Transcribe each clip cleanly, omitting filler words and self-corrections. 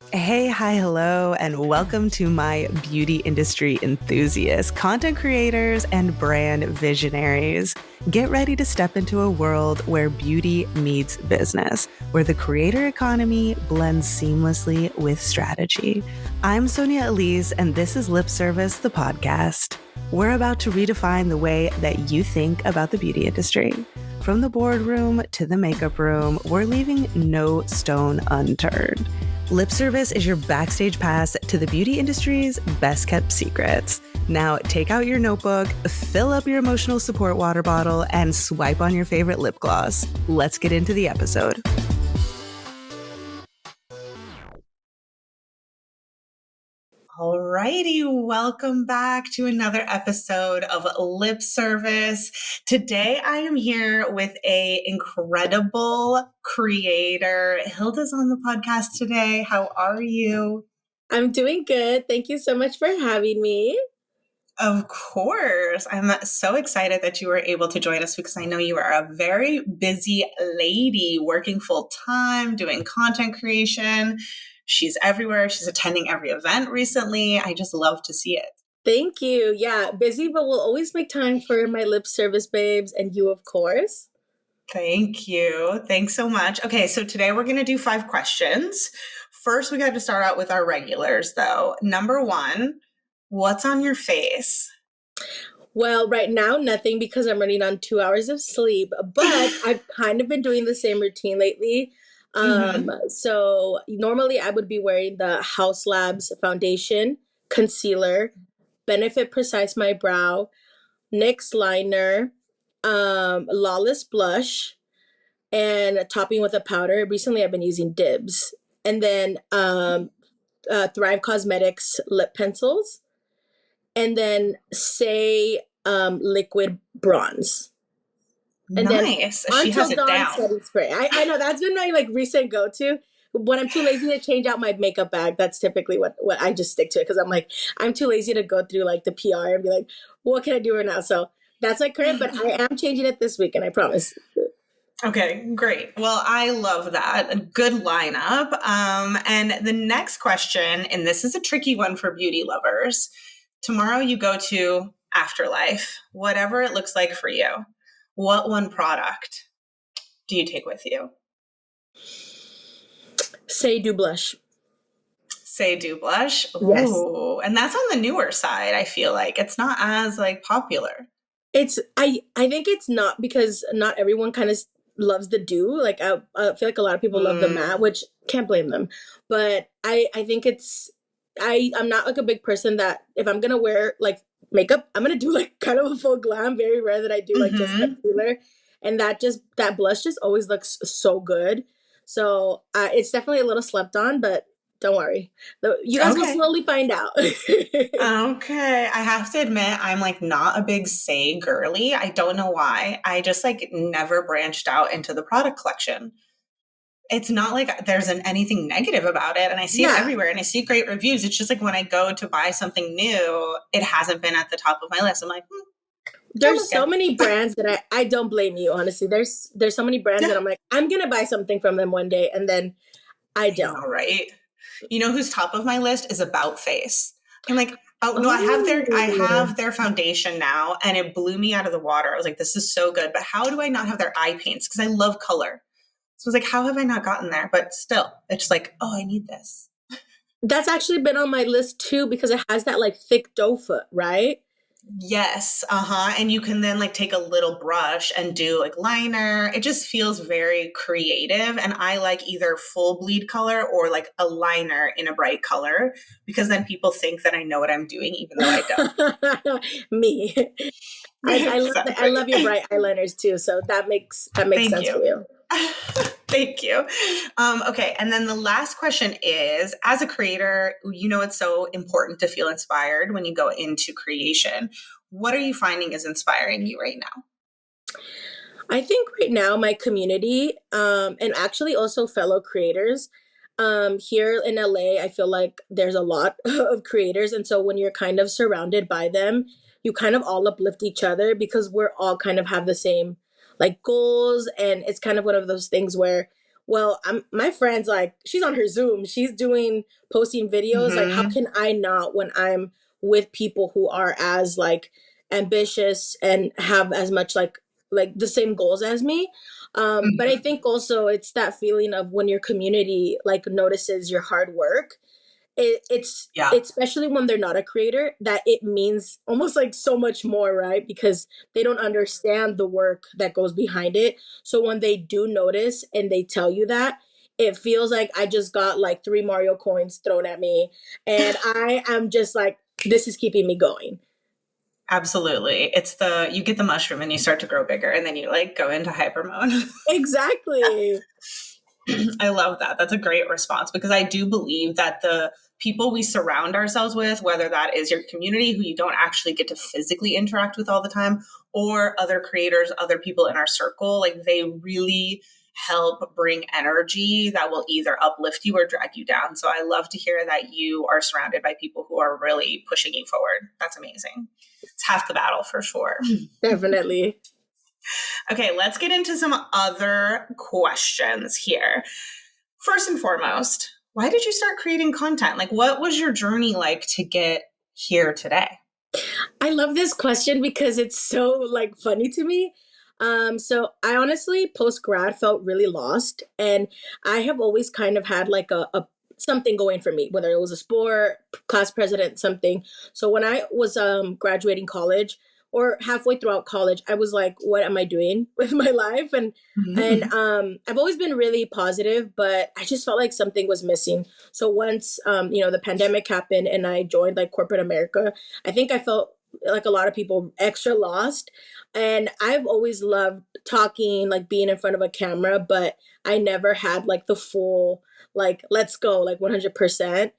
Hey, hi, hello, and welcome to my beauty industry enthusiasts, content creators, and brand visionaries. Get ready to step into a world where beauty meets business, where the creator economy blends seamlessly with strategy. I'm Sonia Elise, and this is Lip Service, the podcast. We're about to redefine the way that you think about the beauty industry. From the boardroom to the makeup room, we're leaving no stone unturned. Lip Service is your backstage pass to the beauty industry's best kept secrets. Now take out your notebook, fill up your emotional support water bottle, and swipe on your favorite lip gloss. Let's get into the episode. Alrighty, welcome back to another episode of Lip Service. Today I am here with an incredible creator. Hilda's on the podcast today. How are you? I'm doing good. Thank you so much for having me. Of course. I'm so excited that you were able to join us because I know you are a very busy lady working full time, doing content creation. She's everywhere. She's attending every event recently. I just love to see it. Thank you. Yeah, busy, but we'll always make time for my lip service babes and you, of course. Thank you. Thanks so much. Okay, so today we're going to do 5 questions. First, we got to start out with our regulars, though. Number 1, what's on your face? Well, right now, nothing because I'm running on 2 hours of sleep, but I've kind of been doing the same routine lately. So normally I would be wearing the House Labs foundation, concealer, Benefit Precise My Brow, NYX liner, Lawless blush, and topping with a powder. Recently, I've been using Dibs, and then Thrive Cosmetics lip pencils, and then Say liquid bronze. And Nice. then She has Until it Dawn down. setting spray. I know that's been my recent go to. When I'm too lazy to change out my makeup bag, that's typically what I just stick to it because I'm too lazy to go through like the PR and be like, what can I do right now? So that's my current, but I am changing it this weekend, I promise. Okay, great. Well, I love that. A good lineup. And the next question, and this is a tricky one for beauty lovers. Tomorrow you go to Afterlife, whatever it looks like for you. What one product do you take with you? Say Do Blush. Say Do Blush. Yes. Ooh, and that's on the newer side. I feel like it's not as like popular. I think it's not because not everyone kind of loves the dew. Like I feel like a lot of people love the matte, which can't blame them. But I think I'm not like a big person that if I'm gonna wear like makeup, I'm gonna do like kind of a full glam. Very rare that I do like just concealer, and that blush just always looks so good. So it's definitely a little slept on, but don't worry, you guys will Okay. slowly find out. Okay. I have to admit, I'm like not a big Say girly. I don't know why. I just like never branched out into the product collection. It's not like there's anything negative about it. And I see it Yeah. everywhere and I see great reviews. It's just like when I go to buy something new, it hasn't been at the top of my list. I'm like, There's okay. so many brands that I don't blame you, honestly. There's so many brands that I'm like, I'm gonna buy something from them one day, and then I I know, don't. right? You know who's top of my list is About Face. I'm like, oh no, I Oh, have their foundation now, and it blew me out of the water. I was like, this is so good, but how do I not have their eye paints? Because I love color. So I was like, how have I not gotten there? But still, it's just like, oh, I need this. that's actually been on my list too because it has that like thick doe foot, right? Yes, uh-huh. And you can then like take a little brush and do like liner. It just feels very creative. And I like either full bleed color or like a liner in a bright color because then people think that I know what I'm doing, even though I Me. I don't. love your bright eyeliners too, so that makes Thank sense for you. you. Thank you. Okay. And then the last question is, as a creator, you know, it's so important to feel inspired when you go into creation. What are you finding is inspiring you right now? I think right now my community, and actually also fellow creators, here in LA, I feel like there's a lot of creators. And so when you're kind of surrounded by them, you kind of all uplift each other because we're all kind of have the same like goals. And it's kind of one of those things where well, my friend's like, she's on her Zoom, she's doing posting videos. Like, how Hmm. can I not when I'm with people who are as like ambitious and have as much like the same goals as me? But I think also it's that feeling of when your community like notices your hard work, Yeah. it's especially when they're not a creator, that it means almost like so much more, right? Because they don't understand the work that goes behind it. So when they do notice and they tell you that, it feels like I just got like three Mario coins thrown at me, and I am just like, this is keeping me going. Absolutely. It's you get the mushroom and you start to grow bigger and then you like go into hyper mode. Exactly. I love that. That's a great response because I do believe that the people we surround ourselves with, whether that is your community who you don't actually get to physically interact with all the time, or other creators, other people in our circle, like they really help bring energy that will either uplift you or drag you down. So I love to hear that you are surrounded by people who are really pushing you forward. That's amazing. It's half the battle for sure. Definitely. Okay, let's get into some other questions here. First and foremost, why did you start creating content? Like, what was your journey like to get here today? I love this question because it's so like funny to me. So I honestly post grad felt really lost, and I have always kind of had like a something going for me, whether it was a sport, class president, something. So when I was graduating college or halfway throughout college, I was like, what am I doing with my life? And I've always been really positive, but I just felt like something was missing. So once the pandemic happened and I joined like corporate America, I think I felt like a lot of people extra lost. And I've always loved talking, like being in front of a camera, but I never had like the full like let's go like 100%.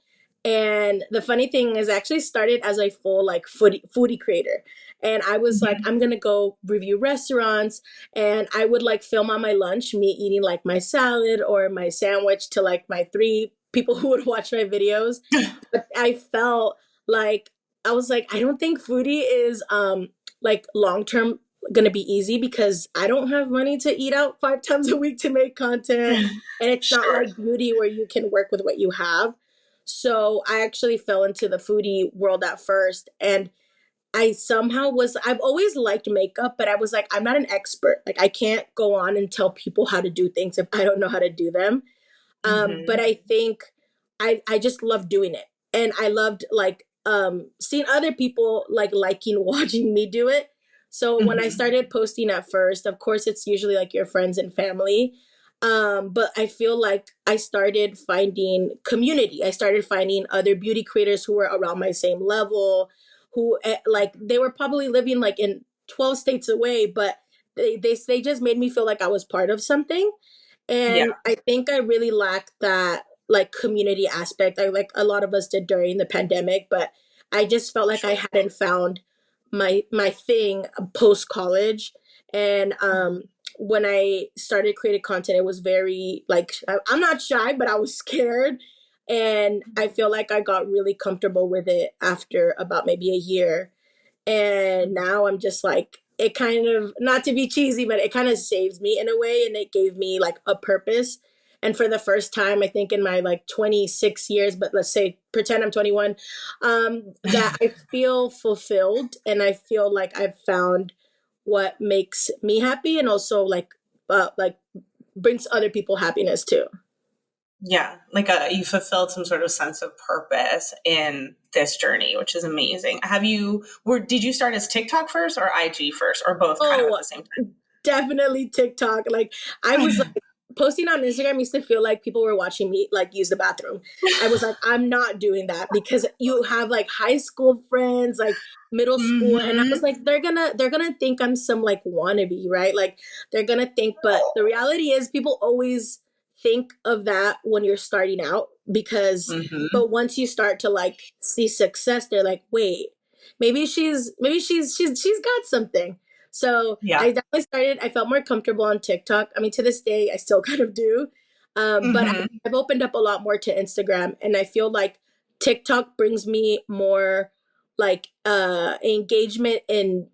And the funny thing is, I actually started as a full like foodie creator, and I was like, I'm gonna go review restaurants, and I would like film on my lunch me eating like my salad or my sandwich to like my three people who would watch my videos. But I felt like I was like, I don't think foodie is like long term gonna be easy because I don't have money to eat out 5 times a week to make content. And it's not Sure. like beauty where you can work with what you have. So I actually fell into the foodie world at first. And I've always liked makeup, but I was like, I'm not an expert. Like, I can't go on and tell people how to do things if I don't know how to do them. But Hmm. I think I just loved doing it. And I loved like seeing other people like liking watching me do it. So when I Hmm. started posting at first, of course it's usually like your friends and family. But I feel like I started finding community. I started finding other beauty creators who were around my same level, who like they were probably living like in 12 states away, but they just made me feel like I was part of something. Yeah. And I think I really lacked that like community aspect. I like a lot of us did during the pandemic, but I just felt like I Sure. hadn't found my thing post college. And when I started creating content, it was very like I'm not shy, but I was scared. And I feel like I got really comfortable with it after about maybe a year. And now I'm just like, it kind of, not to be cheesy, but it kind of saves me in a way, and it gave me like a purpose. And for the first time, I think in my like 26 years, but let's say pretend I'm 21, that I feel fulfilled and I feel like I've found what makes me happy, and also like brings other people happiness too. Yeah, like you fulfilled some sort of sense of purpose in this journey, which is amazing. Did you start as TikTok first or IG first or both kind of at Oh, the same definitely TikTok. Like I was time? like posting on Instagram used to feel like people were watching me like use the bathroom. I was like, I'm not doing that because you have like high school friends, like middle school, and I was Hmm. like, they're gonna think I'm some like wannabe, right? Like they're gonna think, but the reality is people always think of that when you're starting out because Hmm. but once you start to like see success, they're like, wait, maybe she's got something. So Yeah. I definitely started, I felt more comfortable on TikTok. I mean, to this day, I still kind of do. But Hmm. I've opened up a lot more to Instagram. And I feel like TikTok brings me more like engagement in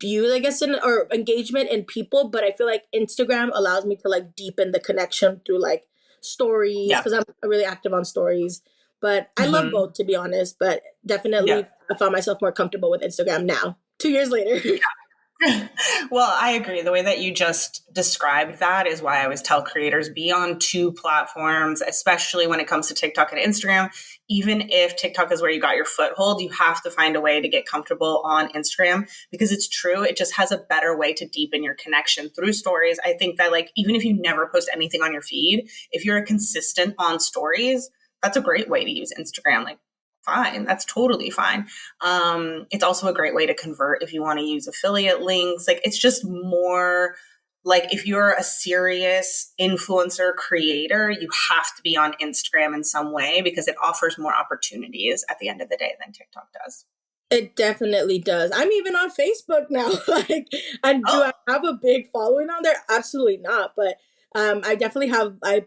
views, I guess, or engagement in people, but I feel like Instagram allows me to like deepen the connection through like stories Yeah. because I'm really active on stories. But I love Hmm. both, to be honest, but Yeah. definitely I found myself more comfortable with Instagram now, 2 years later. Well, I agree. The way that you just described that is why I always tell creators be on two platforms, especially when it comes to TikTok and Instagram. Even if TikTok is where you got your foothold, you have to find a way to get comfortable on Instagram because it's true. It just has a better way to deepen your connection through stories. I think that, like, even if you never post anything on your feed, if you're consistent on stories, that's a great way to use Instagram. Like, fine, that's totally fine. It's also a great way to convert if you want to use affiliate links. Like, it's just more like if you're a serious influencer creator, you have to be on Instagram in some way because it offers more opportunities at the end of the day than TikTok does. It definitely does. I'm even on Facebook now. Like, and do I Oh, have a big following on there? Absolutely not. But I definitely have. I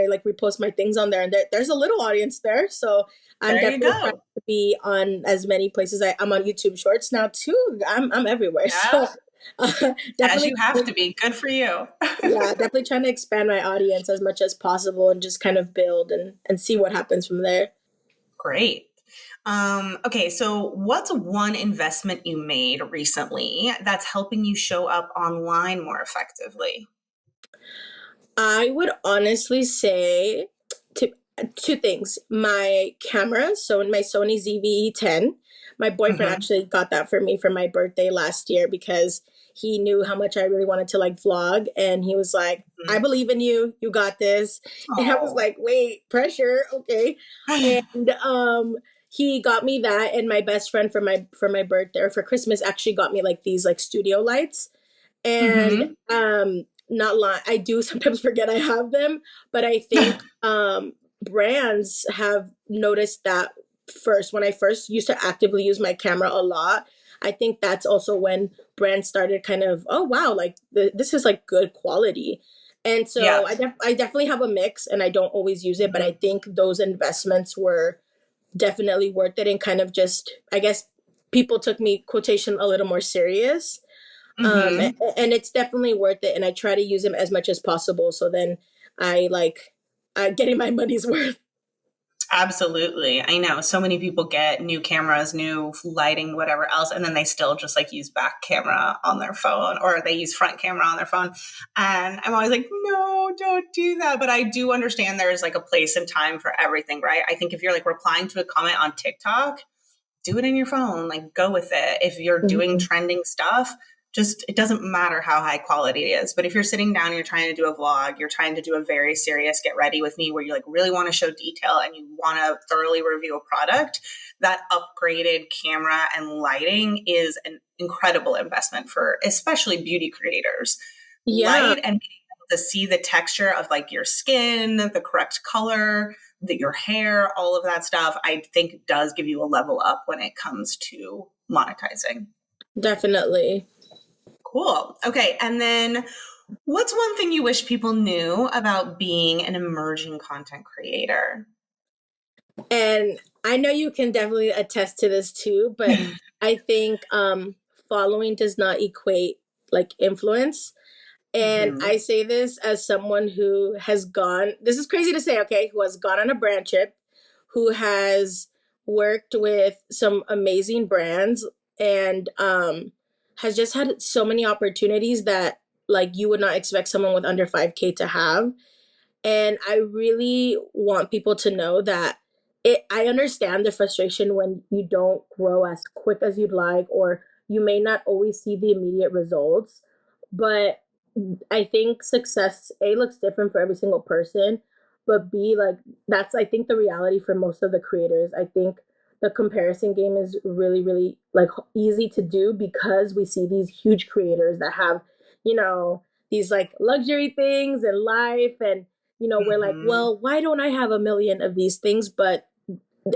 like repost my things on there, and there's a little audience there. So I'm there you definitely trying go. to be on as many places. I'm on YouTube Shorts now too. I'm everywhere. Yeah, So as definitely, you have to be. Good for you. yeah, definitely trying to expand my audience as much as possible, and just kind of build and see what happens from there. Great. Okay, so what's one investment you made recently that's helping you show up online more effectively? I would honestly say two, two things. My camera, so my Sony ZV-10, my boyfriend Hmm. actually got that for me for my birthday last year because he knew how much I really wanted to like vlog. And he was like, I believe in you. You got this. And I was Oh. like, wait, pressure. Okay. And he got me that, and my best friend for my birthday or for Christmas actually got me like these like studio lights. And Hmm. not lie, I do sometimes forget I have them, but I think brands have noticed that first. When I first used to actively use my camera a lot, I think that's also when brands started kind of, oh wow, like this is like good quality. And Yeah. so I definitely have a mix, and I don't always use it, but I Mhm. think those investments were definitely worth it, and kind of just, I guess, people took me quotation a little more serious. Mhm. And it's definitely worth it, and I try to use them as much as possible, so then I like getting my money's worth. Absolutely. I know so many people get new cameras, new lighting, whatever else, and then they still just like use back camera on their phone or they use front camera on their phone. And I'm always like, no, don't do that. But I do understand there's like a place and time for everything, right? I think if you're like replying to a comment on TikTok, do it in your phone, like go with it. If you're doing Mhm. trending stuff, just it doesn't matter how high quality it is. But if you're sitting down and you're trying to do a vlog, you're trying to do a very serious get ready with me where you like really want to show detail and you want to thoroughly review a product, that upgraded camera and lighting is an incredible investment for especially beauty creators. Yeah, Light and being able to see the texture of like your skin, the correct color, your hair, all of that stuff, I think does give you a level up when it comes to monetizing. definitely. Cool. Okay. And then what's one thing you wish people knew about being an emerging content creator? And I know you can definitely attest to this too, but I think following does not equate like influence. And I Hmm. say this as someone who has gone, this is crazy to say, okay, who has gone on a brand trip, who has worked with some amazing brands, and has just had so many opportunities that like you would not expect someone with under 5K to have. And I really want people to know that I understand the frustration when you don't grow as quick as you'd like, or you may not always see the immediate results. But I think success, A, looks different for every single person, but B, like, that's, I think, the reality for most of the creators. I think the comparison game is really, really like easy to do because we see these huge creators that have, you know, these like luxury things in life, and we're like, Hmm. well, why don't I have a million of these things? But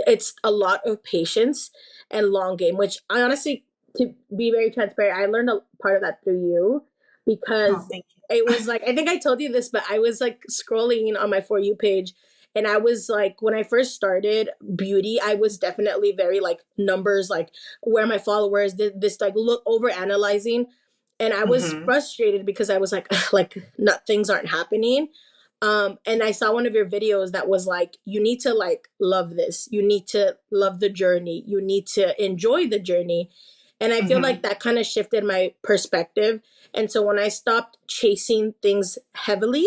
it's a lot of patience and long game, which I honestly, to be very transparent, I learned a part of that through you, Oh, because thank it you. was like, I think I told you this, but I was like scrolling on my For You page, And I was like, when I first started beauty, I was definitely very like numbers, like where my followers did this, like look over analyzing. And I was Mm-hmm. frustrated because I was like, like not things aren't happening. And I saw one of your videos that was like, you need to like love this. You need to love the journey. You need to enjoy the journey. And I feel Mm-hmm. like that kind of shifted my perspective. And so when I stopped chasing things heavily,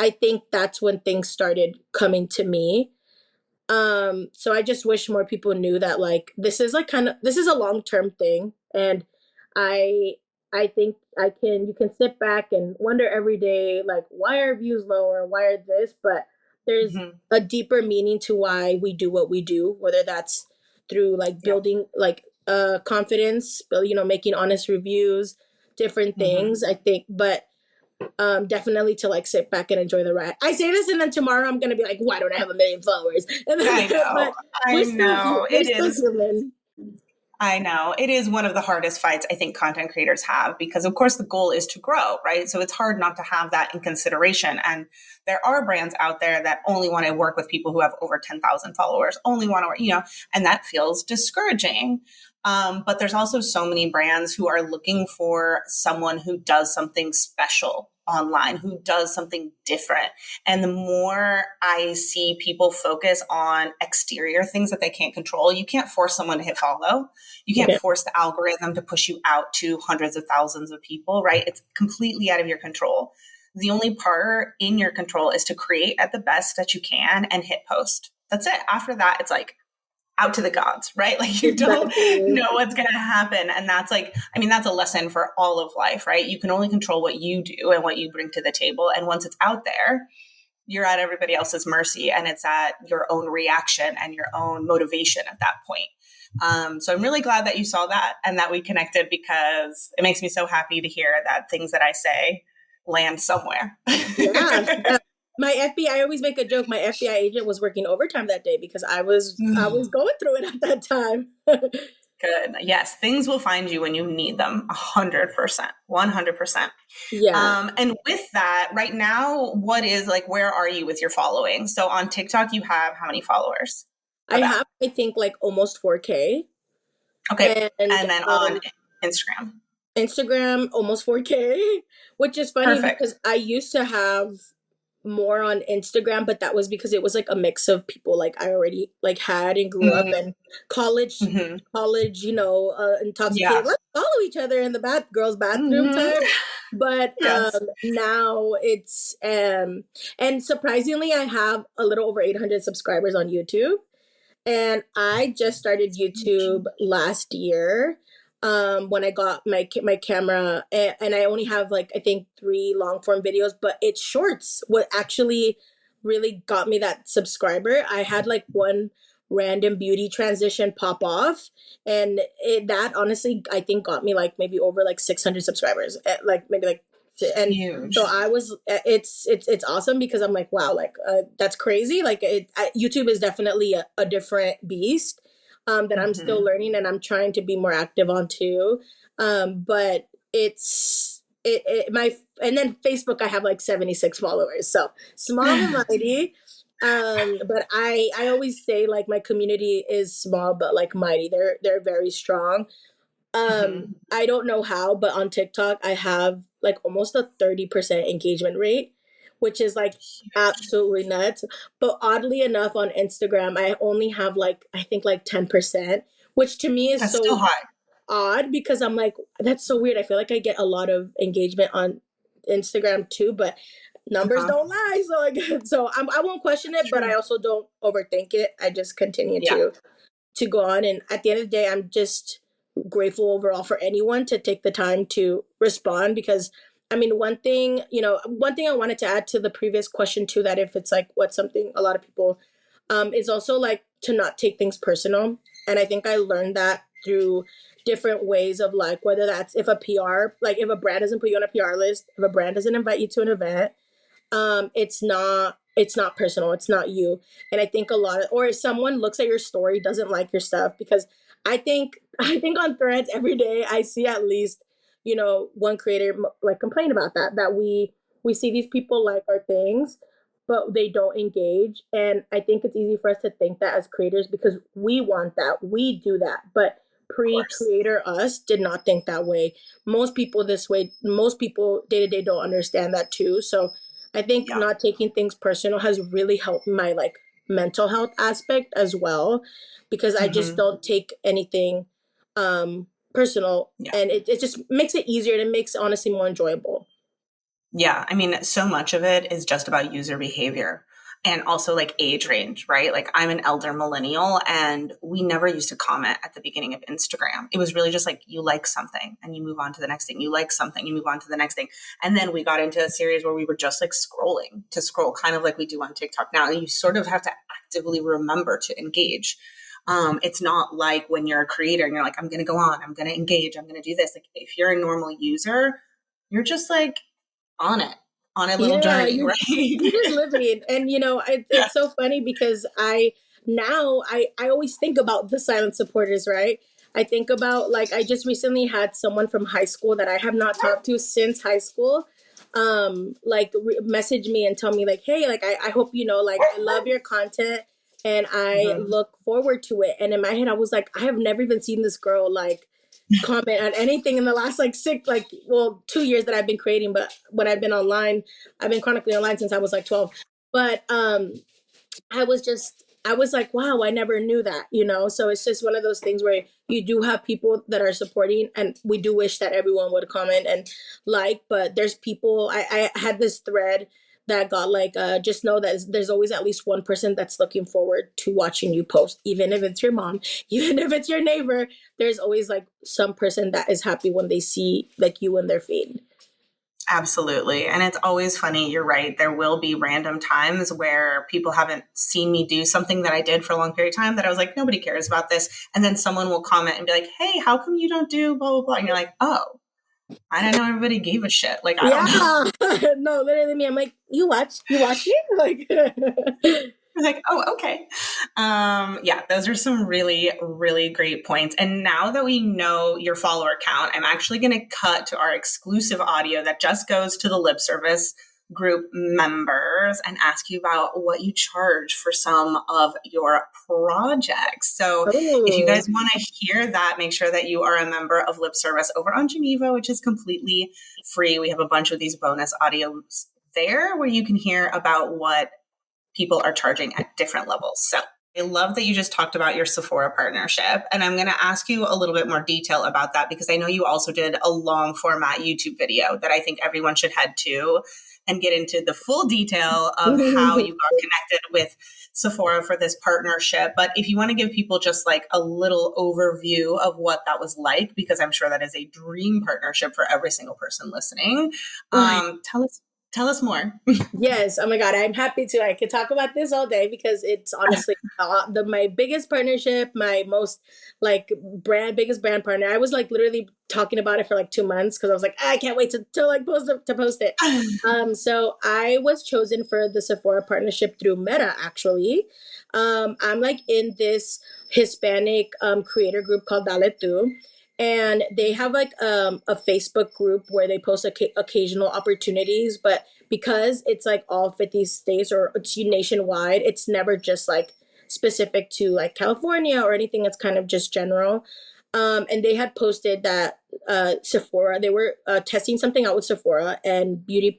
I think that's when things started coming to me. So I just wish more people knew that like this is like kind of this is a long-term thing. And I I think I can you can sit back and wonder every day like why are views lower, why are this, but there's Mm-hmm. a deeper meaning to why we do what we do, whether that's through like Yeah. building like confidence, you know, making honest reviews, different Mm-hmm. things, I think, but definitely to like sit back and enjoy the ride. I say this and then tomorrow I'm gonna be like, why don't I have a million followers? And then, I know. but I know. we're It still is. human. I know. It is one of the hardest fights I think content creators have because, of course, the goal is to grow, right? So it's hard not to have that in consideration. And there are brands out there that only want to work with people who have over 10,000 followers, only want to work, and that feels discouraging. But there's also so many brands who are looking for someone who does something special online, who does something different. And the more I see people focus on exterior things that they can't control, you can't force someone to hit follow. You can't Okay. force the algorithm to push you out to hundreds of thousands of people, right? It's completely out of your control. The only part in your control is to create at the best that you can and hit post. That's it. After that, it's like out to the gods, right? Like you don't Exactly. know what's going to happen. And that's like, I mean, that's a lesson for all of life, right? You can only control what you do and what you bring to the table. And once it's out there, you're at everybody else's mercy and it's at your own reaction and your own motivation at that point. So I'm really glad that you saw that and that we connected because it makes me so happy to hear that things that I say land somewhere. Yeah. Yeah. My FBI, I always make a joke. My FBI agent was working overtime that day because I was going through it at that time. Good. Yes, things will find you when you need them. 100%. 100%. Yeah. And with that, right now, what is like, where are you with your following? So on TikTok, you have how many followers? I About. have I think like almost 4K. Okay. And And then on Instagram. Instagram almost 4K, which is funny Perfect. because I used to have more on Instagram, but that was because it was like a mix of people like I already like had and grew up and college Mm-hmm. college, Yeah. intoxicated. Let's follow each other in the girls' bathroom Mm-hmm. type. But Yes. now it's and surprisingly I have a little over 800 subscribers on YouTube. And I just started YouTube last year when I got my camera and I only have like I think 3 long form videos, but it's shorts. What actually really got me that subscriber, I had like one random beauty transition pop off and that honestly I think got me like maybe over like 600 subscribers, like maybe like and so Huge. I was it's awesome because I'm like wow like that's crazy like YouTube is definitely a different beast that I'm still Mm-hmm. learning and I'm trying to be more active on too. But my and then Facebook I have like 76 followers, so small but mighty. But I always say like my community is small but like mighty. They're very strong. Mm-hmm. I don't know how, but on TikTok I have like almost a 30% engagement rate, which is like absolutely nuts. But oddly enough, on Instagram, I only have like I think like 10%, which to me is That's still so high. odd because I'm like, that's so weird. I feel like I get a lot of engagement on Instagram too, but numbers Uh-huh. don't lie. So like so I won't question it, but I True. also don't overthink it. I just continue Yeah. to go on. And at the end of the day, I'm just grateful overall for anyone to take the time to respond because I mean, one thing I wanted to add to the previous question too, that if it's like what's something a lot of people is also like to not take things personal. And I think I learned that through different ways of like whether that's if a PR, like if a brand doesn't put you on a PR list, if a brand doesn't invite you to an event, it's not personal, it's not you. And I think a lot of or if someone looks at your story doesn't like your stuff because I think on threads every day I see at least one creator like complain about that we see these people like our things but they don't engage. And I think it's easy for us to think that as creators because we want that, we do that. But Of course. pre-creator us did not think that way. Most people this way, most people day to day don't understand that too. So I think Yeah. not taking things personal has really helped my like mental health aspect as well because I just Hmm. don't take anything personal, Yeah. and it just makes it easier and it makes it honestly more enjoyable. Yeah, I mean, so much of it is just about user behavior and also like age range, right? Like I'm an elder millennial and we never used to comment at the beginning of Instagram. It was really just like you like something and you move on to the next thing. You like something, you move on to the next thing. And then we got into a series where we were just like scrolling to scroll, kind of like we do on TikTok now. And you sort of have to actively remember to engage. It's not like when you're a creator and you're like, I'm going to go on, I'm going to engage, I'm going to do this. Like if you're a normal user, you're just like, on it, on a little Yeah, journey, you're right? just living, and Yeah. it's so funny because I always think about the silent supporters, right? I think about like I just recently had someone from high school that I have not talked to since high school, message me and tell me like, hey, like I hope you know, like I love your content and I Hmm. look forward to it. And in my head, I was like, I have never even seen this girl like comment on anything in the last like 2 years that I've been creating, but when I've been online, I've been chronically online since I was like 12. But I was like, wow, I never knew that, you know? So it's just one of those things where you do have people that are supporting, and we do wish that everyone would comment and like, but there's people, I had this thread that got like, just know that there's always at least one person that's looking forward to watching you post, even if it's your mom, even if it's your neighbor, there's always like some person that is happy when they see like you in their feed. Absolutely. And it's always funny. You're right. There will be random times where people haven't seen me do something that I did for a long period of time that I was like, nobody cares about this. And then someone will comment and be like, hey, how come you don't do blah, blah, blah? And you're like, oh, I didn't know everybody gave a shit. Like, I don't Yeah. know. No, literally me. I'm like, you watch me? Like Like, oh, okay. Yeah, those are some really, really great points. And now that we know your follower count, I'm actually going to cut to our exclusive audio that just goes to the lip service group members and ask you about what you charge for some of your projects. So if you oh. guys want to hear that, make sure that you are a member of lip service over on Geneva, which is completely free. We have a bunch of these bonus audios there where you can hear about what people are charging at different levels. So I love that you just talked about your Sephora partnership. And I'm going to ask you a little bit more detail about that because I know you also did a long format YouTube video that I think everyone should head to and get into the full detail of how you got connected with Sephora for this partnership. But if you want to give people just like a little overview of what that was like, because I'm sure that is a dream partnership for every single person listening, tell us more. Yes. Oh my God. I'm happy to. I could talk about this all day because it's honestly my biggest partnership, my most like biggest brand partner. I was like literally talking about it for like 2 months because I was like, I can't wait to like post it. So I was chosen for the Sephora partnership through Meta actually. I'm like in this Hispanic creator group called Dale Tu, and they have like a Facebook group where they post occasional opportunities, but because it's like all 50 states or it's nationwide, it's never just like specific to like California or anything. It's kind of just general. And they had posted that Sephora, they were testing something out with Sephora and beauty,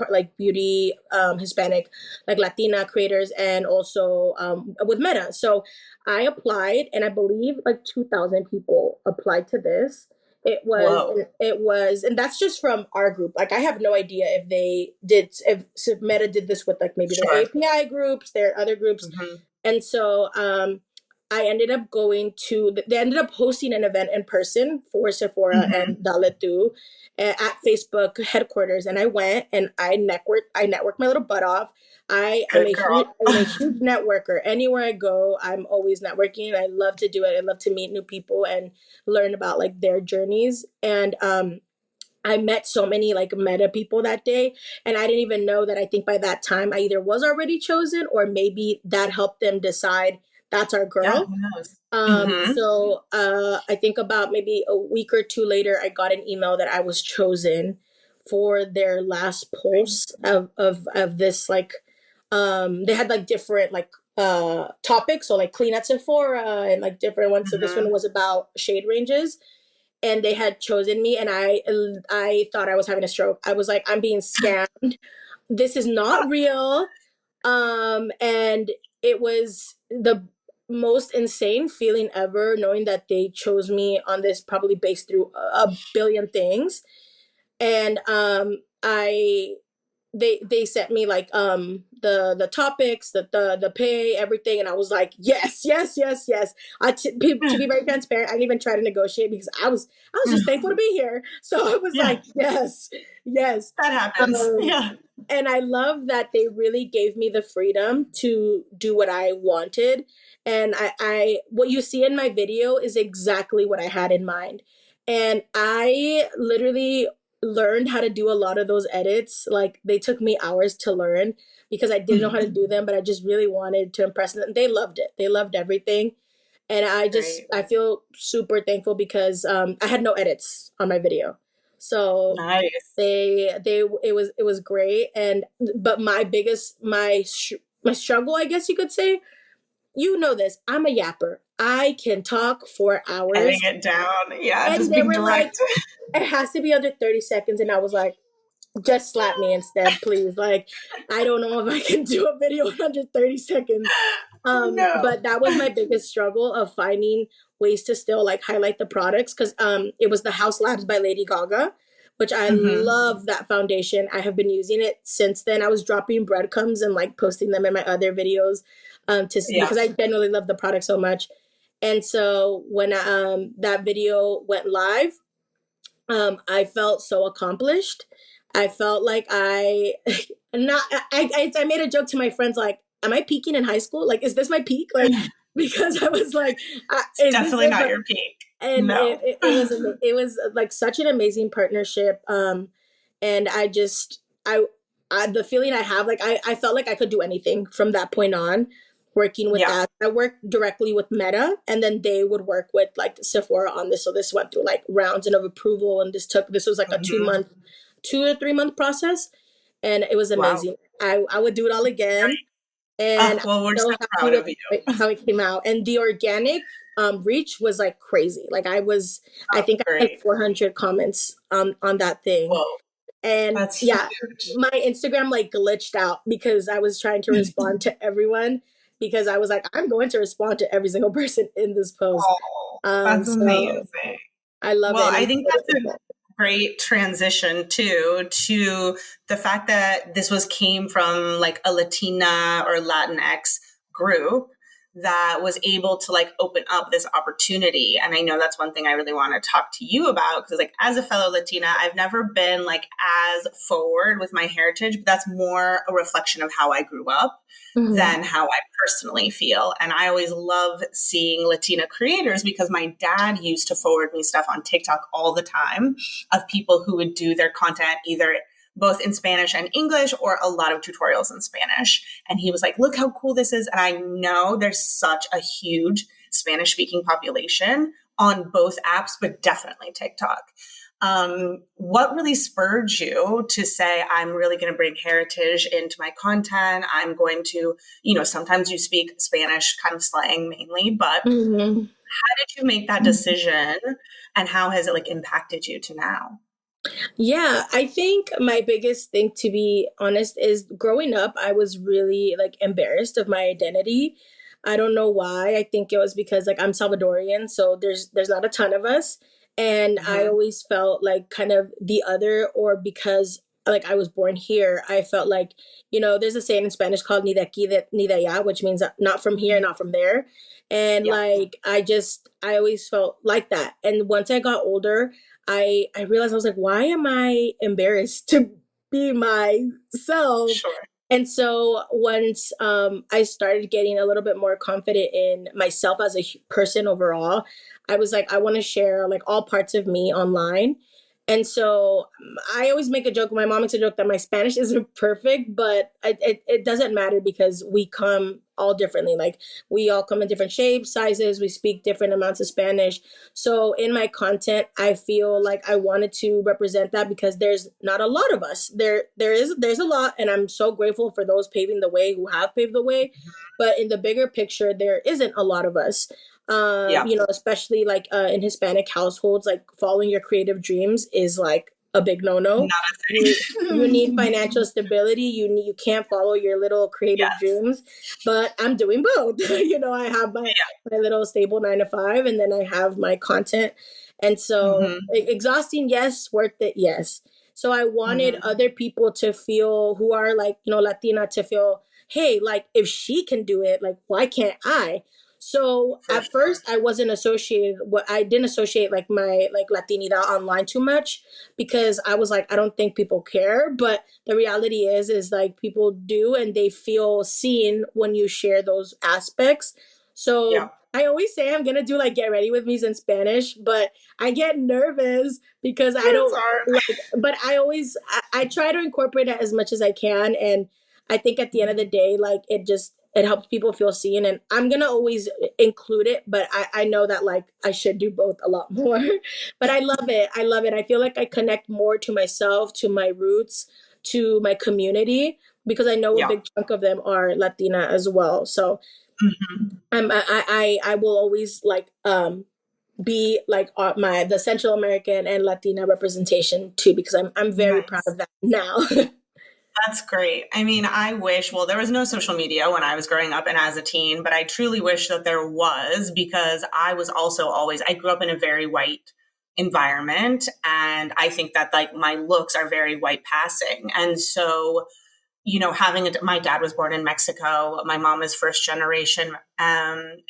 Hispanic, like Latina creators, and also with Meta. So I applied, and I believe like 2,000 people applied to this. Whoa. It was, and that's just from our group. Like I have no idea if Meta did this with like maybe their Sure. API groups, their other groups. Mhm. And so I ended up they ended up hosting an event in person for Sephora Mhm. and Daletu at Facebook headquarters. And I went and I networked my little butt off. Good girl. I'm a huge networker. Anywhere I go, I'm always networking. I love to do it. I love to meet new people and learn about like their journeys. And I met so many like Meta people that day, and I didn't even know that. I think by that time I either was already chosen or maybe that helped them decide that's our Yeah, girl. who knows? Mhm. I think about maybe a week or two later, I got an email that I was chosen for their last pulse of this like They had like different like topics, so like clean at Sephora and like different ones. So this one Mhm. was about shade ranges, and they had chosen me, and I thought I was having a stroke. I was like, I'm being scammed. This is not real. And it was the most insane feeling ever, knowing that they chose me on this, probably based through a billion things. And I they sent me like the topics, the pay, everything, and I was like, yes, yes, yes, yes. To be very transparent, I didn't even try to negotiate because I was just thankful to be here. So I was Yeah, like, yes, yes. that happens. um Yeah. and I love that they really gave me the freedom to do what I wanted. And I what you see in my video is exactly what I had in mind. And I literally learned how to do a lot of those edits. Like they took me hours to learn because I didn't know how to do them, but I just really wanted to impress them. They loved it. They loved everything. And Great. I feel super thankful because I had no edits on my video. So Nice. they it was great. And but my biggest my struggle, I guess you could say, you know this, I'm a yapper. I can talk for Getting hours. it down. Yeah, And just they being were like, direct. it has to be under 30 seconds, and I was like, just slap me instead, please. Like, I don't know if I can do a video in under 30 seconds. No. But that was my biggest struggle, of finding ways to still like highlight the products, because it was the House Labs by Lady Gaga, which I Hmm. love that foundation. I have been using it since then. I was dropping breadcrumbs and like posting them in my other videos, Yeah. because I genuinely love the product so much. And so when that video went live, I felt so accomplished. I felt like not I made a joke to my friends, like, am I peaking in high school? Like, is this my peak? Like, because I was like, It's is this definitely it? not But your peak. and No. it was like such an amazing partnership. And I the feeling I have, like, I felt like I could do anything from that point on, working with Yeah. that. I worked directly with Meta, and then they would work with like Sephora on this. So this went through like rounds and of approval, and this was like a Hmm. 2 or 3 month process, and it was Wow. amazing. I would do it all again, and Oh, I'm well, we're so so happy proud of with you. how it came out. And the organic reach was like crazy. Like I Oh, think I had like great. 400 comments on that thing. Whoa, And that's yeah, huge. my Instagram like glitched out because I was trying to respond to everyone, because I was like, I'm going to respond to every single person in this post. Oh, that's So amazing. I love it. Well, And I we think that's a great transition too to the fact that this was came from like a Latina or Latinx group that was able to like open up this opportunity. And I know that's one thing I really want to talk to you about, because like as a fellow Latina, I've never been like as forward with my heritage, but that's more a reflection of how I grew up Mhm. than how I personally feel. And I always love seeing Latina creators because my dad used to forward me stuff on TikTok all the time of people who would do their content either both in Spanish and English, or a lot of tutorials in Spanish. And he was like, look how cool this is. And I know there's such a huge Spanish speaking population on both apps, but definitely TikTok. What really spurred you to say, I'm really going to bring heritage into my content? I'm going to, sometimes you speak Spanish kind of slang mainly, but Mhm. how did you make that decision, and how has it like impacted you to now? Yeah, I think my biggest thing, to be honest, is growing up, I was really like embarrassed of my identity. I don't know why. I think it was because like I'm Salvadorian, so there's not a ton of us, and I Hmm. always felt like kind of the other, or because like I was born here, I felt like, there's a saying in Spanish called ni de aquí, ni de allá, which means not from here, not from there. And Yeah, like I always felt like that. And once I got older, I realized, I was like, why am I embarrassed to be myself? sure. And so once I started getting a little bit more confident in myself as a person overall, I was like, I want to share like all parts of me online. And so I always make a joke. My mom makes a joke that my Spanish isn't perfect, but it doesn't matter, because we come all differently. Like we all come in different shapes, sizes, we speak different amounts of Spanish. So in my content, I feel like I wanted to represent that because there's not a lot of us. There's a lot, and I'm so grateful for those paving the way who have paved the way. But in the bigger picture, there isn't a lot of us. Yeah. Especially like in Hispanic households, like following your creative dreams is like a big no-no. Not You need a thing. financial stability. You can't follow your little creative Yes. dreams. But I'm doing both. I have my little stable 9 to 5, and then I have my content. And so Hmm. exhausting, yes, worth it, yes. So I wanted Hmm. other people to feel, who are like, Latina, to feel, hey, like if she can do it, like why can't I? So For at sure. first I wasn't associated, what I didn't associate like my like Latinidad online too much, because I was like, I don't think people care. But the reality is like people do, and they feel seen when you share those aspects. Yeah. So I always say I'm gonna do like get ready with me's in Spanish, but I get nervous because I It's don't hard. like, but I try to incorporate it as much as I can. And I think at the end of the day, like it helps people feel seen, and I'm gonna always include it, but I know that like I should do both a lot more. But I love it. I love it. I feel like I connect more to myself, to my roots, to my community, because I know a Yeah. big chunk of them are Latina as well. So Hmm. I will always like be like my the Central American and Latina representation too, because I'm very proud Nice. of that now. That's great. I mean, I wish, well, there was no social media when I was growing up and as a teen, but I truly wish that there was, because I was also always, I grew up in a very white environment. And I think that like my looks are very white passing. And so, my dad was born in Mexico. My mom is first generation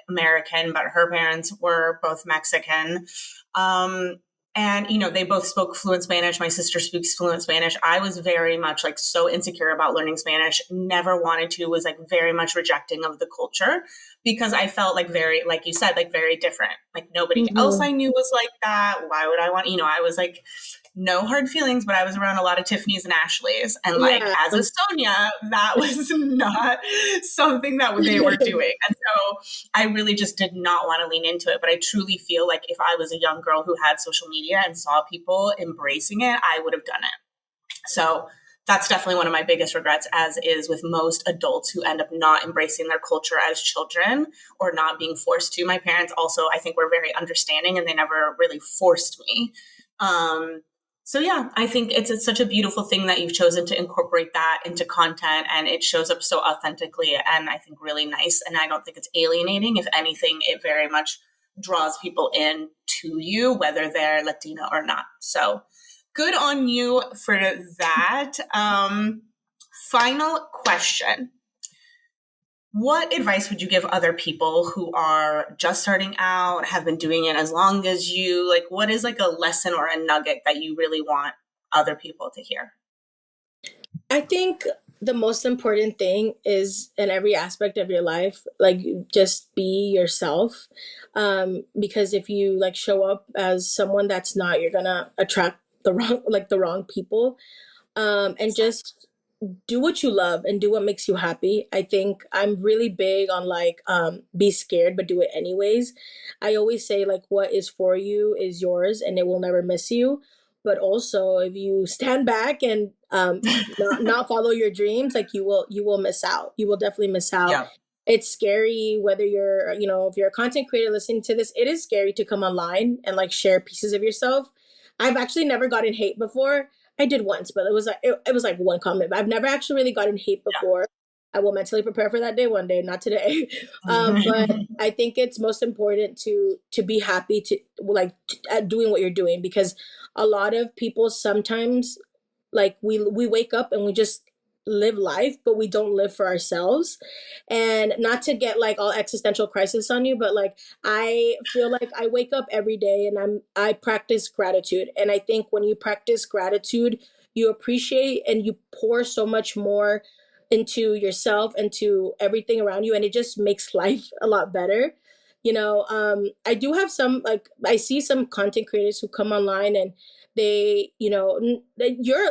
American, but her parents were both Mexican. Um, and they both spoke fluent Spanish. My sister speaks fluent Spanish. I was very much like so insecure about learning Spanish, never wanted to, was like very much rejecting of the culture, because I felt like very, like you said, like very different. Like nobody else Mhm. I knew was like that. Why would I want, I was like, no hard feelings, but I was around a lot of Tiffany's and Ashley's. And like Yeah. as a Sonia, that was not something that they were doing. And so I really just did not want to lean into it. But I truly feel like if I was a young girl who had social media and saw people embracing it, I would have done it. So that's definitely one of my biggest regrets, as is with most adults who end up not embracing their culture as children or not being forced to. My parents also, I think, were very understanding and they never really forced me. So yeah, I think it's such a beautiful thing that you've chosen to incorporate that into content, and it shows up so authentically and I think really nice. And I don't think it's alienating. If anything, it very much draws people in to you, whether they're Latina or not. So good on you for that. Final question. What advice would you give other people who are just starting out, have been doing it as long as you? Like, what is like a lesson or a nugget that you really want other people to hear? I think the most important thing is in every aspect of your life, like just be yourself. Because if you like show up as someone that's not, you're gonna attract the wrong people. And just do what you love and do what makes you happy. I think I'm really big on like be scared but do it anyways. I always say like what is for you is yours and it will never miss you. But also if you stand back and not follow your dreams, like you will miss out. You will definitely miss out. Yeah. It's scary whether you're, if you're a content creator listening to this, it is scary to come online and like share pieces of yourself. I've actually never gotten hate before. I did once, but it was like one comment. But I've never actually really gotten hate before. I will mentally prepare for that day one day, not today. But Yeah. I think it's most important to be happy to like at doing what you're doing, because a lot of people sometimes like we wake up and we just live life, but we don't live for ourselves. And not to get like all existential crisis on you, but like I feel like I wake up every day and I practice gratitude. And I think when you practice gratitude, you appreciate and you pour so much more into yourself and to everything around you, and it just makes life a lot better. I do have some, like I see some content creators who come online and they, you're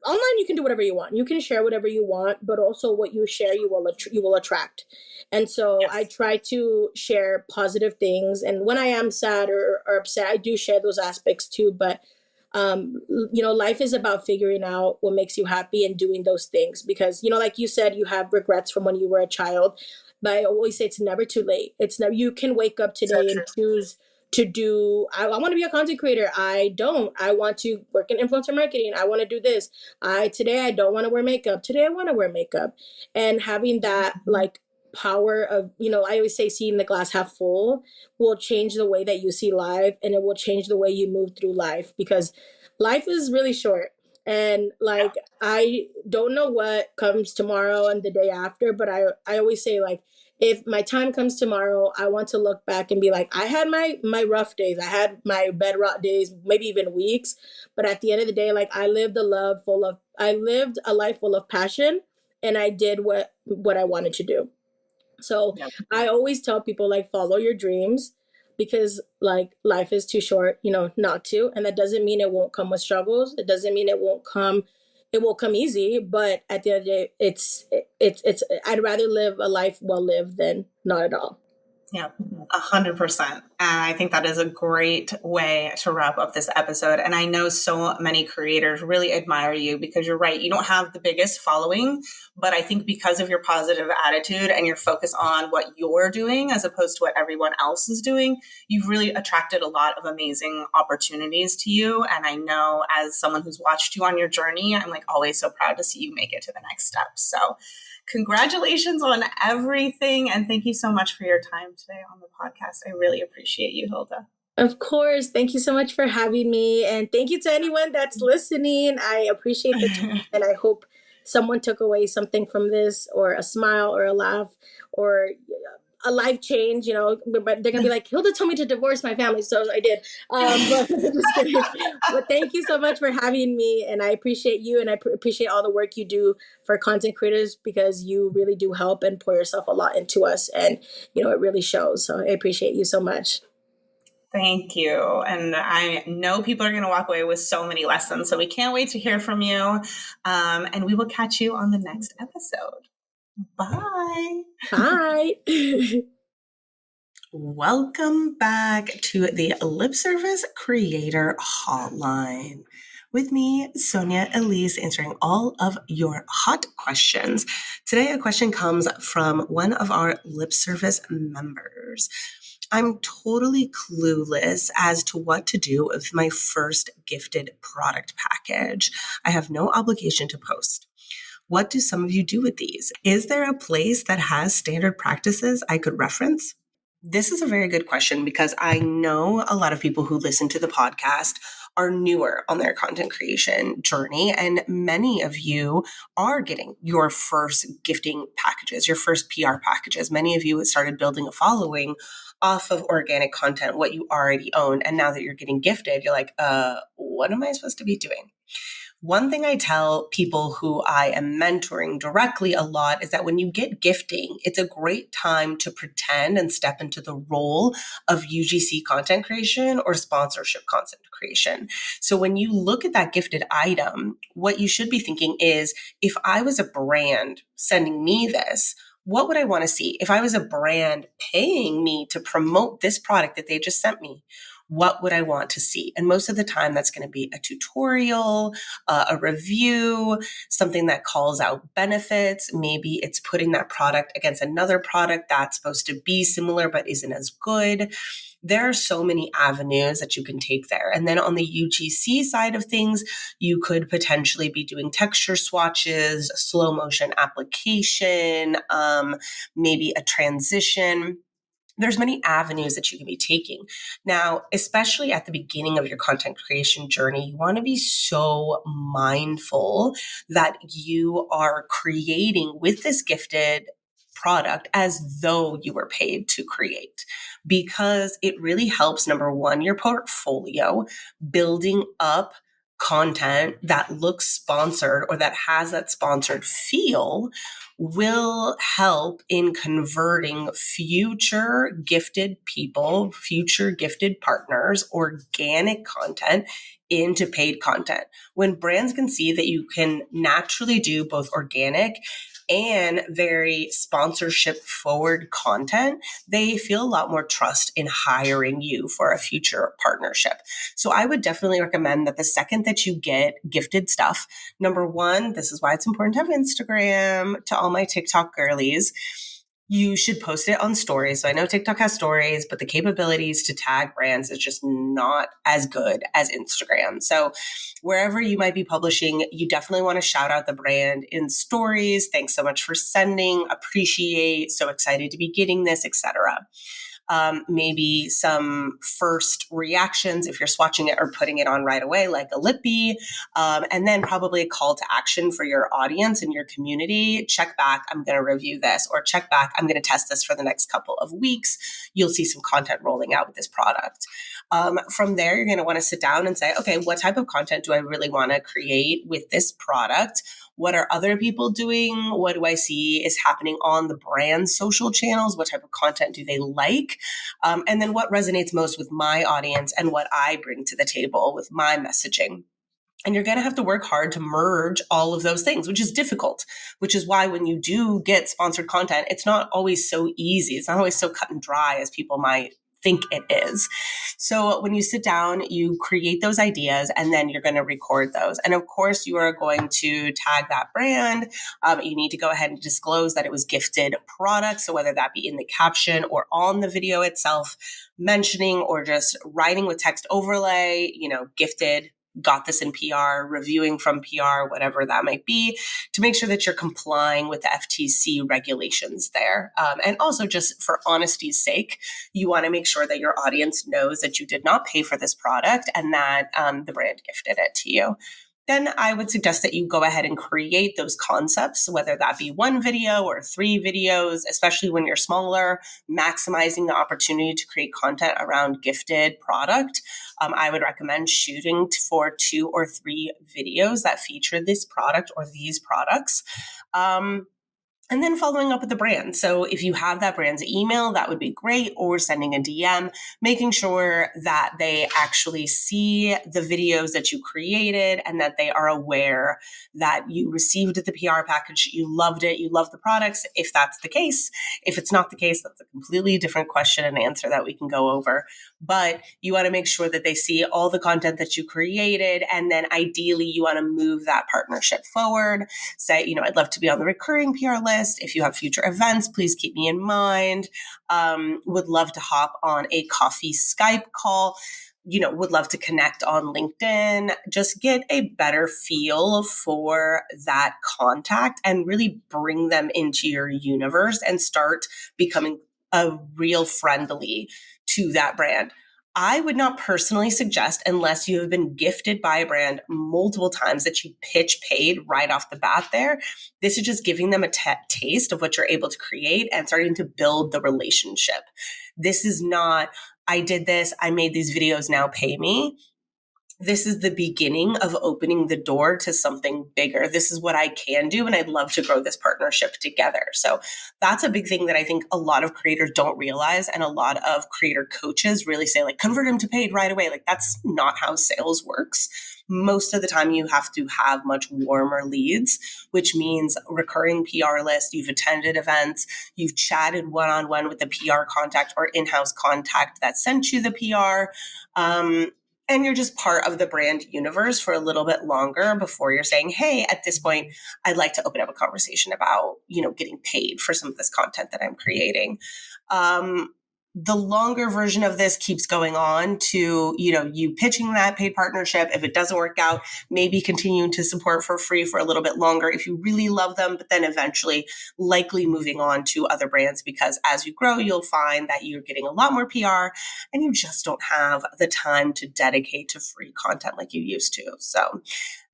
online you can do whatever you want. You can share whatever you want, but also what you share you will attract. And so I Yes. try to share positive things, and when I am sad or upset, I do share those aspects too. But life is about figuring out what makes you happy and doing those things, because like you said, you have regrets from when you were a child, but I always say it's never too late. It's never, you can wake up So today and true. choose to do, I want to be a content creator. I want to work in influencer marketing. I want to do this. Today I don't want to wear makeup. Today I want to wear makeup. And having that like power of, I always say seeing the glass half full will change the way that you see life, and it will change the way you move through life, because life is really short. And like, I don't know what comes tomorrow and the day after, but I always say, like, if my time comes tomorrow, I want to look back and be like, I had my rough days, I had my bedrock days, maybe even weeks, but at the end of the day, like, I lived a life full of passion, and I did what I wanted to do. So Yeah. I always tell people, like, follow your dreams, because like life is too short, not to. And that doesn't mean it won't come with struggles. It doesn't mean it won't come easy. But at the end of the day, it's I'd rather live a life well lived than not at all. Yeah, 100%. And I think that is a great way to wrap up this episode. And I know so many creators really admire you, because you're right. You don't have the biggest following, but I think because of your positive attitude and your focus on what you're doing as opposed to what everyone else is doing, you've really attracted a lot of amazing opportunities to you. And I know, as someone who's watched you on your journey, I'm like always so proud to see you make it to the next step. So congratulations on everything. And thank you so much for your time today on the podcast. I really appreciate you, Hilda. Of course. Thank you so much for having me. And thank you to anyone that's listening. I appreciate the time, and I hope someone took away something from this, or a smile, or a laugh, or a life change. But they're gonna be like, Hilda told me to divorce my family, so I did. But just kidding. But thank you so much for having me, and I appreciate you, and I appreciate all the work you do for content creators, because you really do help and pour yourself a lot into us, and it really shows. So I appreciate you so much. Thank you. And I know people are going to walk away with so many lessons. So we can't wait to hear from you. And we will catch you on the next episode. Bye. Bye. Welcome back to the Lip Service Creator Hotline. With me, Sonia Elise, answering all of your hot questions. Today, a question comes from one of our Lip Service members. I'm totally clueless as to what to do with my first gifted product package. I have no obligation to post. What do some of you do with these? Is there a place that has standard practices I could reference? This is a very good question, because I know a lot of people who listen to the podcast are newer on their content creation journey, and many of you are getting your first gifting packages, your first PR packages. Many of you have started building a following off of organic content, what you already own. And now that you're getting gifted, you're like, what am I supposed to be doing? One thing I tell people who I am mentoring directly a lot is that when you get gifting, it's a great time to pretend and step into the role of UGC content creation or sponsorship content creation. So when you look at that gifted item, what you should be thinking is, if I was a brand sending me this, what would I want to see? If I was a brand paying me to promote this product that they just sent me, what would I want to see? And most of the time, that's going to be a tutorial, a review, something that calls out benefits. Maybe it's putting that product against another product that's supposed to be similar but isn't as good. There are so many avenues that you can take there. And then on the UGC side of things, you could potentially be doing texture swatches, slow motion application, maybe a transition. There's many avenues that you can be taking. Now, especially at the beginning of your content creation journey, you want to be so mindful that you are creating with this gifted product as though you were paid to create, because it really helps, number one, your portfolio, building up content that looks sponsored or that has that sponsored feel will help in converting future gifted people, future gifted partners, organic content into paid content. When brands can see that you can naturally do both organic and very sponsorship forward content, they feel a lot more trust in hiring you for a future partnership. So I would definitely recommend that the second that you get gifted stuff, number one, this is why it's important to have Instagram, to all my TikTok girlies. You should post it on stories. So I know TikTok has stories, but the capabilities to tag brands is just not as good as Instagram. So wherever you might be publishing, you definitely want to shout out the brand in stories. Thanks so much for sending, appreciate, so excited to be getting this, etc. Maybe some first reactions if you're swatching it or putting it on right away, like a lippy, and then probably a call to action for your audience and your community. Check back, I'm going to review this, or check back, I'm going to test this for the next couple of weeks. You'll see some content rolling out with this product. From there, you're going to want to sit down and say, okay, what type of content do I really want to create with this product? What are other people doing? What do I see is happening on the brand's social channels? What type of content do they like? And then what resonates most with my audience and what I bring to the table with my messaging. And you're going to have to work hard to merge all of those things, which is difficult, which is why when you do get sponsored content, it's not always so easy. It's not always so cut and dry as people might think it is. So when you sit down, you create those ideas and then you're going to record those. And of course, you are going to tag that brand. You need to go ahead and disclose that it was gifted product. So whether that be in the caption or on the video itself, mentioning or just writing with text overlay, gifted, got this in PR, reviewing from PR, whatever that might be, to make sure that you're complying with the FTC regulations there. And also just for honesty's sake, you want to make sure that your audience knows that you did not pay for this product and that the brand gifted it to you. Then I would suggest that you go ahead and create those concepts, whether that be one video or 3 videos, especially when you're smaller, maximizing the opportunity to create content around gifted product. I would recommend shooting for 2 or 3 videos that feature this product or these products. And then following up with the brand. So if you have that brand's email, that would be great, or sending a DM, making sure that they actually see the videos that you created and that they are aware that you received the PR package, you loved it, you love the products, if that's the case. If it's not the case, that's a completely different question and answer that we can go over. But you want to make sure that they see all the content that you created, and then ideally you want to move that partnership forward. Say, I'd love to be on the recurring PR list. If you have future events, please keep me in mind. Would love to hop on a coffee Skype call. Would love to connect on LinkedIn. Just get a better feel for that contact and really bring them into your universe and start becoming a real friendly to that brand. I would not personally suggest, unless you have been gifted by a brand multiple times, that you pitch paid right off the bat there. This is just giving them a taste of what you're able to create and starting to build the relationship. This is not, I did this, I made these videos, now pay me. This is the beginning of opening the door to something bigger. This is what I can do, and I'd love to grow this partnership together. So that's a big thing that I think a lot of creators don't realize, and a lot of creator coaches really say, convert them to paid right away. That's not how sales works. Most of the time you have to have much warmer leads, which means recurring PR list. You've attended events, you've chatted one-on-one with the PR contact or in-house contact that sent you the PR. And you're just part of the brand universe for a little bit longer before you're saying, hey, at this point, I'd like to open up a conversation about, getting paid for some of this content that I'm creating. The longer version of this keeps going on to, you pitching that paid partnership. If it doesn't work out, maybe continuing to support for free for a little bit longer if you really love them, but then eventually likely moving on to other brands, because as you grow, you'll find that you're getting a lot more PR and you just don't have the time to dedicate to free content like you used to. So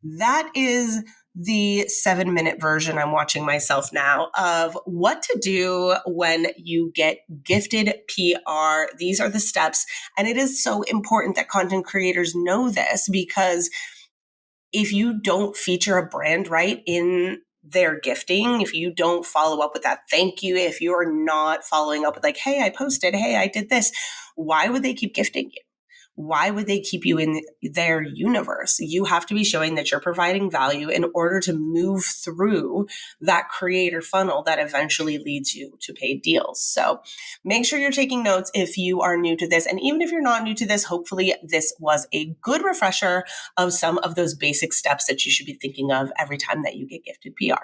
that is the 7-minute version, I'm watching myself now, of what to do when you get gifted PR. These are the steps. And it is so important that content creators know this, because if you don't feature a brand right in their gifting, if you don't follow up with that thank you, if you're not following up with like, hey, I posted, hey, I did this, why would they keep gifting you? Why would they keep you in their universe? You have to be showing that you're providing value in order to move through that creator funnel that eventually leads you to paid deals. So make sure you're taking notes if you are new to this. And even if you're not new to this, hopefully this was a good refresher of some of those basic steps that you should be thinking of every time that you get gifted PR.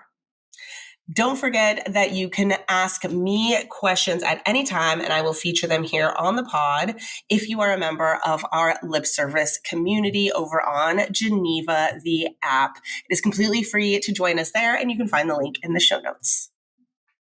Don't forget that you can ask me questions at any time, and I will feature them here on the pod if you are a member of our lip service community over on Geneva, the app. It is completely free to join us there, and you can find the link in the show notes.